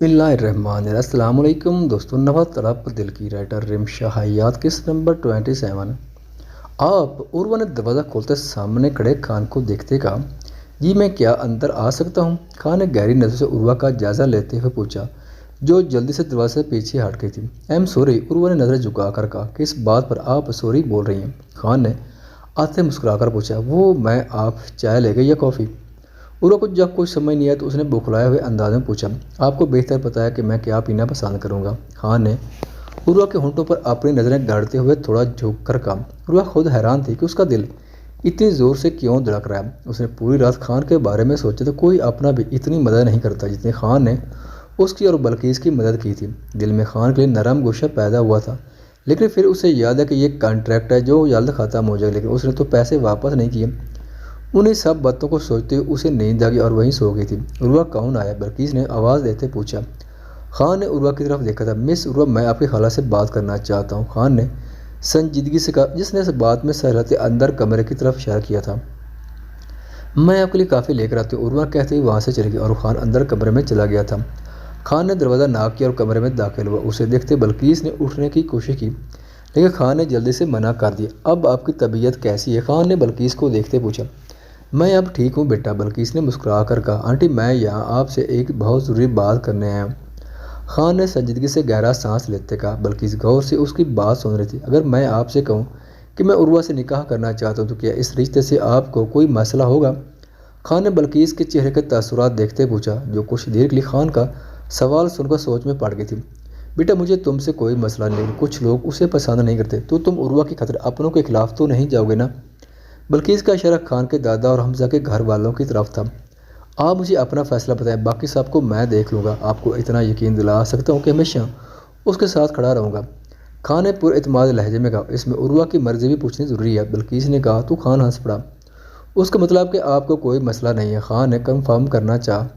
बिस्मिल्लाहिर्रहमानिर्रहीम। अस्सलाम वालेकुम दोस्तों, नवा तड़प दिल की राइटर रिमशा हयात किस नंबर 27। आप उर्वा ने दरवाज़ा खोलते सामने खड़े खान को देखते कहा, जी मैं क्या अंदर आ सकता हूँ? खान ने गहरी नज़र से उर्वा का जायज़ा लेते हुए पूछा, जो जल्दी से दरवाजे से पीछे हट गई थी। आई एम सॉरी, उर्वा ने नज़र झुका कर कहा, किस बात पर आप सॉरी बोल रही हैं? खान ने आते मुस्कुराकर पूछा, वो मैं, आप चाय ले गए या कॉफ़ी? उर्वा को जब कुछ समझ नहीं आया तो उसने बौखलाए हुए अंदाज में पूछा, आपको बेहतर पता है कि मैं क्या पीना पसंद करूँगा। खान ने उर्वा के होंठों पर अपनी नज़रें गाड़ते हुए थोड़ा झुक कर कहा। उर्वा खुद हैरान थी कि उसका दिल इतनी ज़ोर से क्यों धड़क रहा है। उसने पूरी रात खान के बारे में सोचा तो कोई अपना भी इतनी मदद नहीं करता जितनी खान ने उसकी और बल्किस की मदद की थी। दिल में खान के लिए नरम गुस्सा पैदा हुआ था, लेकिन फिर उसे याद है कि ये कॉन्ट्रैक्ट है जो जल्द ख़त्म हो जाएगा, लेकिन उसने तो पैसे वापस नहीं किए। उन्हीं सब बातों को सोचते हुए उसे नींद आ गई और वहीं सो गई थी। उर्वा कौन आया? बल्किस ने आवाज़ देते पूछा। खान ने उर्वा की तरफ देखा था। मिस उर्वा, मैं आपकी खाला से बात करना चाहता हूँ, खान ने संजीदगी से कहा, जिसने इस बात में सहलाते अंदर कमरे की तरफ इशारा किया था। मैं आपके लिए काफ़ी लेकर आती हूँ, उर्वा कहते ही वहाँ से चली गई और खान अंदर कमरे में चला गया था। खान ने दरवाज़ा नाक किया और कमरे में दाखिल हुआ। उसे देखते बल्किस ने उठने की कोशिश की, लेकिन खान ने जल्दी से मना कर दिया। अब आपकी तबीयत कैसी है? खान ने बल्किस को देखते पूछा। मैं अब ठीक हूँ बेटा, बल्किस ने मुस्कुरा कर कहा। आंटी, मैं यहाँ आपसे एक बहुत ज़रूरी बात करने आया हूँ, खान ने संजीदगी से गहरा सांस लेते कहा। बल्किस गौर से उसकी बात सुन रही थी। अगर मैं आपसे कहूँ कि मैं उर्वा से निकाह करना चाहता हूँ तो क्या इस रिश्ते से आपको कोई मसला होगा? खान ने बल्किस के चेहरे के तासुरात देखते पूछा, जो कुछ देर के लिए खान का सवाल सुनकर सोच में पड़ गई थी। बेटा, मुझे तुमसे कोई मसला नहीं, कुछ लोग उसे पसंद नहीं करते, तो तुम उर्वा की खातिर अपनों के खिलाफ तो नहीं जाओगे ना? बल्किस का इशारा खान के दादा और हमजा के घर वालों की तरफ था। आप मुझे अपना फैसला बताएं, बाकी सबको मैं देख लूँगा। आपको इतना यकीन दिला सकता हूँ कि हमेशा उसके साथ खड़ा रहूँगा, खान ने पुर एतमाद लहजे में कहा। इसमें उर्वा की मर्जी भी पूछनी ज़रूरी है, बल्किस ने कहा। तो खान हंस पड़ा। उसका मतलब कि आपको कोई मसला नहीं है, खान ने कंफर्म करना चाहा।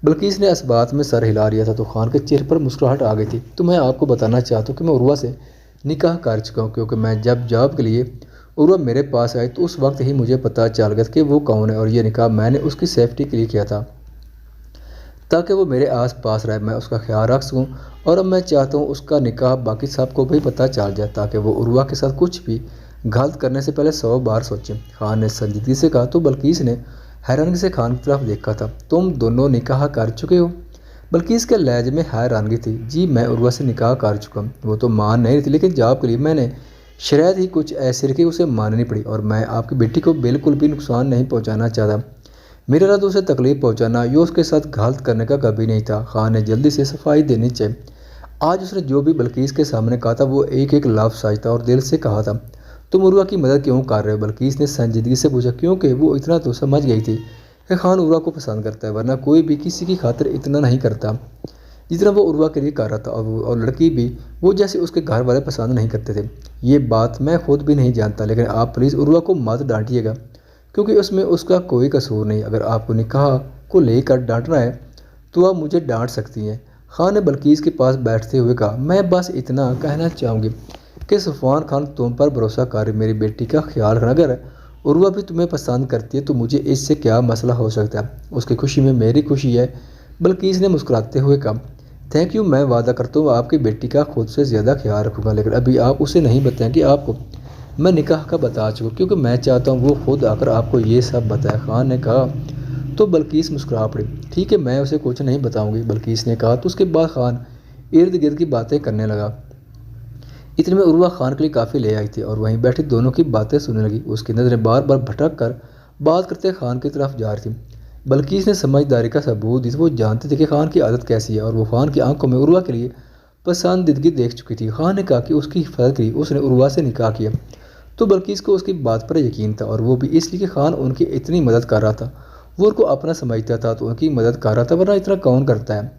बल्किस ने इस बात में सर हिला लिया था तो खान के चेहरे पर मुस्कुराहट आ गई थी। तो मैं आपको बताना चाहता हूँ कि मैं उर्वा से निकाह कर चुका हूँ, क्योंकि मैं जब जॉब के लिए उर्वा मेरे पास आई तो उस वक्त ही मुझे पता चल गया कि वो कौन है, और ये निकाह मैंने उसकी सेफ्टी के लिए किया था, ताकि वो मेरे आस पास रहे, मैं उसका ख्याल रख सकूँ। और अब मैं चाहता हूँ उसका निकाह बाकी सबको भी पता चल जाए, ताकि वो उर्वा के साथ कुछ भी गलत करने से पहले 100 बार सोचें, खान ने संजीदगी से कहा। तो बल्किस ने हैरानगी से खान की तरफ देखा था। तुम दोनों निकाह कर चुके हो? बल्किस के लहजे में हैरानगी थी। जी मैं उर्वा से निकाह कर चुका हूँ। वो तो मान नहीं रही थी, लेकिन जॉब के लिए मैंने शराइत ही कुछ ऐसे रखी उसे माननी पड़ी, और मैं आपकी बेटी को बिल्कुल भी नुकसान नहीं पहुँचाना चाहता। मेरा इरादा उसे तकलीफ पहुँचाना या उसके साथ गलत करने का कभी नहीं था। खान ने जल्दी से सफाई देनी चाहिए। आज उसने जो भी बल्किस के सामने कहा था वो एक एक लफ्ज़ सच था और दिल से कहा था। तुम उर्वा की मदद क्यों कर रहे हो? बल्किस ने संजीदगी से पूछा। क्योंकि वो इतना तो समझ गई थी कि खान उर्वा को पसंद करता है, वरना कोई भी किसी की खातिर इतना नहीं करता जितना वो उर्वा के लिए कर रहा था, और लड़की भी वो जैसे उसके घर वाले पसंद नहीं करते थे। ये बात मैं खुद भी नहीं जानता, लेकिन आप प्लीज़ उर्वा को मत डांटिएगा, क्योंकि उसमें उसका कोई कसूर नहीं। अगर आपको निकाह को लेकर डांटना है तो आप मुझे डांट सकती हैं, खान ने बल्किस के पास बैठते हुए कहा। मैं बस इतना कहना चाहूँगी कि सफ़वान खान तुम पर भरोसा कर, मेरी बेटी का ख्याल रखना। अगर उर्वा भी तुम्हें पसंद करती है तो मुझे इससे क्या मसला हो सकता है? उसकी खुशी में मेरी खुशी है, बल्किस ने मुस्कुराते हुए कहा। थैंक यू, मैं वादा करता हूँ आपकी बेटी का खुद से ज़्यादा ख्याल रखूँगा, लेकिन अभी आप उसे नहीं बताएं कि आपको मैं निकाह का बता चुका, क्योंकि मैं चाहता हूँ वो खुद आकर आपको ये सब बताए, खान ने कहा। तो बल्किस मुस्कुरा पड़ी। ठीक है, मैं उसे कुछ नहीं बताऊँगी, बल्किस ने कहा। तो उसके बाद खान इर्द गिर्द की बातें करने लगा। इतने में उर्वा खान के लिए काफ़ी ले आई थी और वहीं बैठी दोनों की बातें सुनने लगी। उसकी नज़रें बार बार भटक कर बात करते खान की तरफ जा रही थी। बल्किस ने समझदारी का सबूत दी। वो जानते थे कि खान की आदत कैसी है, और वो खान की आंखों में उर्वा के लिए पसंदीदगी देख चुकी थी। खान ने कहा कि उसकी हिफाजत के लिए उसने उर्वा से निकाह किया, तो बल्किस को उसकी बात पर यकीन था, और वो भी इसलिए कि खान उनकी इतनी मदद कर रहा था। वो उनको अपना समझता था तो उनकी मदद कर रहा था, वरना इतना कौन करता है।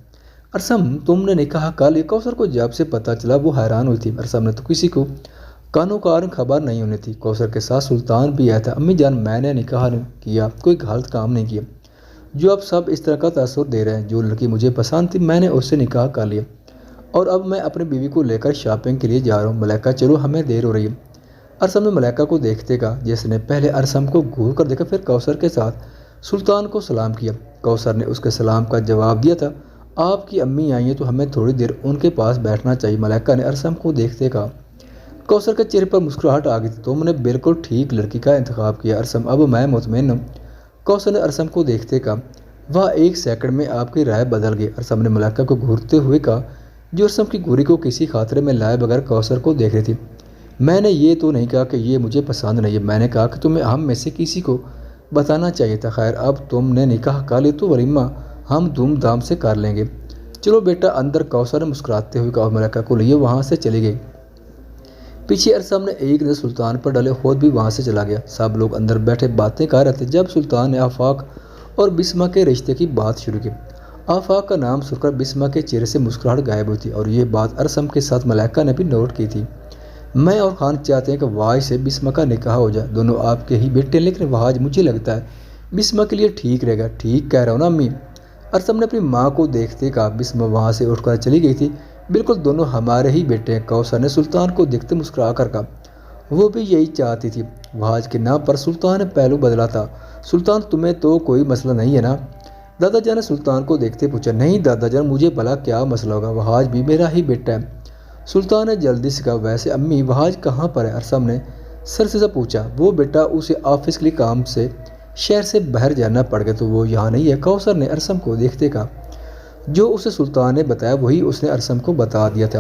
अरसम, तुमने निकाह कल? ये कौसर को जब से पता चला वो हैरान हुई थी। अरसम ने तो किसी को कानो कार खबर नहीं होनी थी। कौसर के साथ सुल्तान भी आया था। अम्मी जान, मैंने निकाह नहीं किया, कोई गलत काम नहीं किया, जो अब सब इस तरह का तासुर दे रहे हैं। जो लड़की मुझे पसंद थी मैंने उससे निकाह कर लिया, और अब मैं अपनी बीवी को लेकर शॉपिंग के लिए जा रहा हूँ। मलाइका, चलो, हमें देर हो रही है। अरसम ने मलाइका को देखते कहा, जिसने पहले अरसम को घूर कर देखा, फिर कौसर के साथ सुल्तान को सलाम किया। कौसर ने उसके सलाम का जवाब दिया था। آپ کی امی آئی ہیں تو ہمیں تھوڑی دیر ان کے پاس بیٹھنا چاہیے۔ ملائکہ نے ارسم کو دیکھتے کہا۔ کوثر کے چہرے پر مسکراہٹ آ گئی تھی۔ تم نے بالکل ٹھیک لڑکی کا انتخاب کیا ارسم، اب میں مطمئن ہوں۔ کوثر نے ارسم کو دیکھتے کہا۔ واہ، 1 سیکنڈ میں آپ کی رائے بدل گئی، ارسم نے ملائکہ کو گھورتے ہوئے کہا، جو ارسم کی گھوری کو کسی خاطرے میں لائے بغیر کوثر کو دیکھ رہی تھی۔ میں نے یہ تو نہیں کہا کہ یہ مجھے پسند نہیں ہے، میں نے کہا کہ تمہیں ہم میں سے کسی کو بتانا چاہیے تھا۔ خیر، اب تم نے نکاح کر لی تو ولیمہ ہم دھوم دھام سے کر لیں گے۔ چلو بیٹا اندر، کوثر نے مسکراتے ہوئے کہا اور ملائکہ کو لیے وہاں سے چلی گئی۔ پیچھے ارسم نے ایک نظر سلطان پر ڈالے، خود بھی وہاں سے چلا گیا۔ سب لوگ اندر بیٹھے باتیں کر رہے تھے جب سلطان نے آفاق اور بسمہ کے رشتے کی بات شروع کی۔ آفاق کا نام سن کر بسمہ کے چہرے سے مسکراہٹ غائب ہوئی تھی، اور یہ بات ارسم کے ساتھ ملائکہ نے بھی نوٹ کی تھی۔ میں اور خان چاہتے ہیں کہ واج سے بسمہ کا نکاح ہو جائے، دونوں آپ کے ہی بیٹے ہیں، لیکن واج مجھے لگتا ہے بسمہ کے لیے ٹھیک رہے گا۔ ٹھیک کہہ رہا ہوں نا امی؟ ارسم نے اپنی ماں کو دیکھتے کہا۔ بسمہ وہاں سے اٹھ کر چلی گئی تھی۔ بالکل، دونوں ہمارے ہی بیٹے ہیں، کوثر نے سلطان کو دیکھتے مسکرا کر کہا۔ وہ بھی یہی چاہتی تھی۔ واج کے نام پر سلطان نے پہلو بدلا تھا۔ سلطان، تمہیں تو کوئی مسئلہ نہیں ہے نا؟ دادا جان نے سلطان کو دیکھتے پوچھا۔ نہیں دادا جان، مجھے بھلا کیا مسئلہ ہوگا، واج بھی میرا ہی بیٹا ہے، سلطان نے جلدی سے کہا۔ ویسے امی، واج کہاں پر ہے؟ ارسم نے سر سے پوچھا۔ وہ بیٹا اسے آفس کے لیے کام سے شہر سے باہر جانا پڑ گیا تو وہ یہاں نہیں ہے، کوثر نے ارسم کو دیکھتے کہا۔ جو اسے سلطان نے بتایا وہی اس نے ارسم کو بتا دیا تھا۔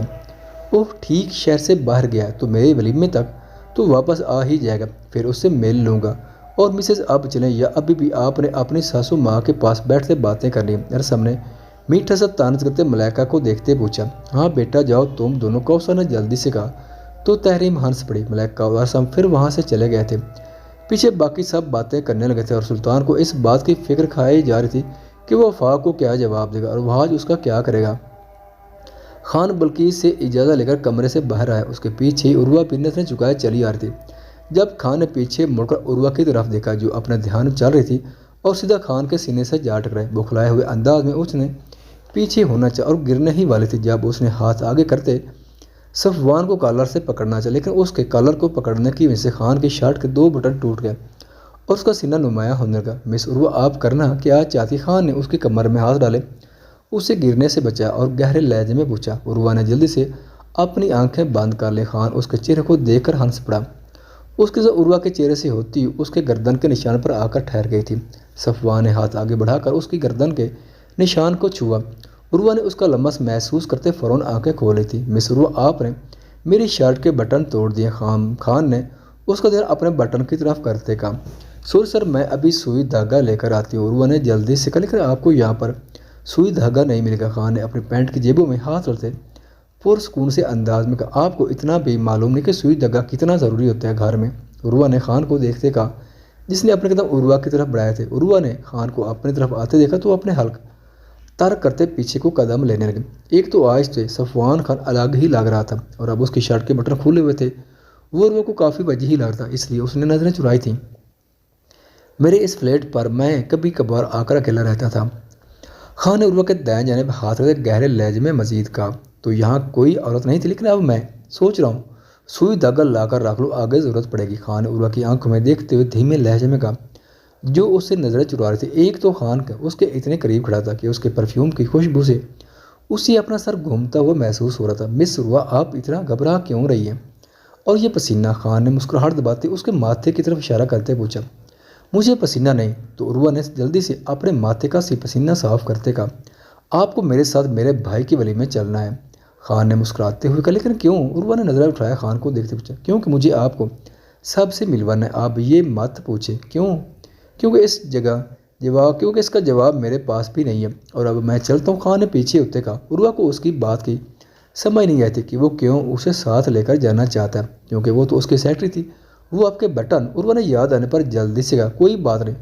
اوہ ٹھیک، شہر سے باہر گیا ہے تو میرے ولیمے تک تو واپس آ ہی جائے گا، پھر اس سے مل لوں گا۔ اور مسز اب چلیں یا ابھی بھی آپ نے اپنی ساسو ماں کے پاس بیٹھتے باتیں کرنی؟ ارسم نے میٹھا سا طنز کرتے ملائکہ کو دیکھتے پوچھا۔ ہاں بیٹا جاؤ تم دونوں، کوثر نے جلدی سے کہا تو تحریم ہنس پڑی۔ ملائکہ اور ارسم پھر وہاں سے چلے گئے تھے۔ پیچھے باقی سب باتیں کرنے لگے تھے اور سلطان کو اس بات کی فکر کھائی جا رہی تھی کہ وہ آفاق کو کیا جواب دے گا اور واج اس کا کیا کرے گا۔ خان بلقیس سے اجازت لے کر کمرے سے باہر آیا، اس کے پیچھے عروہ بھی نظریں چکائے چلی آ رہی تھی۔ جب خان نے پیچھے مڑ کر عروہ کی طرف دیکھا جو اپنے دھیان چل رہی تھی اور سیدھا خان کے سینے سے جا ٹکرائے، بوکھلائے ہوئے انداز میں اس نے پیچھے ہونا چاہا اور گرنے ہی والی تھی جب اس نے ہاتھ آگے کرتے صفوان کو کالر سے پکڑنا چاہا، لیکن اس کے کالر کو پکڑنے کی وجہ سے خان کی شرٹ کے 2 بٹن ٹوٹ گئے اور اس کا سینہ نمایاں ہونے لگا۔ مس عروہ، آپ کرنا کیا چاہتی؟ خان نے اس کی کمر میں ہاتھ ڈالے، اسے گرنے سے بچایا اور گہرے لہجے میں پوچھا۔ عروہ نے جلدی سے اپنی آنکھیں بند کر لی۔ خان اس کے چہرے کو دیکھ کر ہنس پڑا۔ اس کی نظر عروہ کے چہرے سے ہوتی اس کے گردن کے نشان پر آ کر ٹھہر گئی تھی۔ صفوان نے ہاتھ آگے بڑھا کر اس کی گردن کے نشان کو چھوا۔ عروہ نے اس کا لمس محسوس کرتے فوراً آنکھیں کھول لی تھی۔ مس عروہ، آپ نے میری شرٹ کے بٹن توڑ دیے، خان نے اس کا دھیان اپنے بٹن کی طرف کرتے کہا۔ سر میں ابھی سوئی دھاگا لے کر آتی ہوں، عروہ نے جلدی سے کہا، لیکن آپ کو یہاں پر سوئی دھاگا نہیں ملے گا۔ خان نے اپنی پینٹ کی جیبوں میں ہاتھ ڈالتے پرسکون سے انداز میں کہا، آپ کو اتنا بھی معلوم نہیں کہ سوئی دھاگا کتنا ضروری ہوتا ہے گھر میں؟ عروہ نے خان کو دیکھتے کہا جس نے اپنے قدم عروہ کی طرف بڑھائے تھے۔ عروہ نے خان کو اپنی طرف آتے دیکھا تو اپنے حلق ترک کرتے پیچھے کو قدم لینے لگے۔ ایک تو آج سے صفوان خان الگ ہی لگ رہا تھا اور اب اس کی شرٹ کے بٹن کھلے ہوئے تھے، وہ عروہ کو کافی وجیح لگ رہا تھا، اس لیے اس نے نظریں چرائی تھیں۔ میرے اس فلیٹ پر میں کبھی کبھار آ کر اکیلا رہتا تھا، خان نے عروہ کے دائیں جانب ہاتھ رکھتے گہرے لہجے میں مزید کہا۔ تو یہاں کوئی عورت نہیں تھی، لیکن اب میں سوچ رہا ہوں سوئی دھاگا لا کر رکھ لو، آگے ضرورت پڑے گی۔ خان نے عروہ کی آنکھوں میں دیکھتے ہوئے دھیمے لہجے میں کہا جو اس سے نظریں چرا رہی تھی۔ ایک تو خان اس کے اتنے قریب کھڑا تھا کہ اس کے پرفیوم کی خوشبو سے اسے اپنا سر گھومتا ہوا محسوس ہو رہا تھا۔ مس عروہ، آپ اتنا گھبرا کیوں رہی ہیں؟ اور یہ پسینہ؟ خان نے مسکراہٹ دباتے اس کے ماتھے کی طرف اشارہ کرتے پوچھا۔ مجھے پسینہ نہیں، تو عروہ نے جلدی سے اپنے ماتھے کا پسینہ صاف کرتے کہا، آپ کو میرے ساتھ میرے بھائی کی ولیمے چلنا ہے۔ خان نے مسکراتے ہوئے کہا، لیکن کیوں؟ عروہ نے نظریں اٹھایا خان کو دیکھتے پوچھا۔ کیونکہ مجھے آپ کو سب سے ملوانا ہے۔ آپ یہ مت پوچھیں کیوں، کیونکہ اس کا جواب میرے پاس بھی نہیں ہے، اور اب میں چلتا ہوں۔ خان نے پیچھے ہوتے کہا۔ عروہ کو اس کی بات کی سمجھ نہیں آئی تھی کہ وہ کیوں اسے ساتھ لے کر جانا چاہتا ہے، کیونکہ وہ تو اس کی سیکرٹری تھی، وہ آپ کے بٹن۔ عروہ نے یاد آنے پر جلدی سے کہا، کوئی بات نہیں،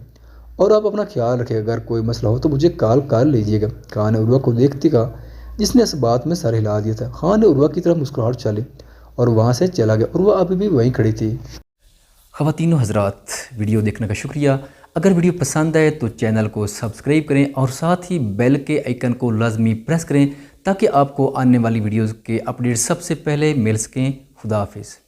اور آپ اپنا خیال رکھیں، اگر کوئی مسئلہ ہو تو مجھے کال کر لیجیے گا۔ خان نے عروہ کو دیکھتے کہا جس نے اس بات میں سر ہلا دیا تھا۔ خان نے عروہ کی طرف مسکراہٹ چلی اور وہاں سے چلا گیا۔ عروہ ابھی بھی وہیں کھڑی تھی۔ خواتین و حضرات، ویڈیو دیکھنے کا شکریہ۔ اگر ویڈیو پسند آئے تو چینل کو سبسکرائب کریں اور ساتھ ہی بیل کے آئیکن کو لازمی پریس کریں تاکہ آپ کو آنے والی ویڈیوز کے اپڈیٹ سب سے پہلے مل سکیں۔ خدا حافظ۔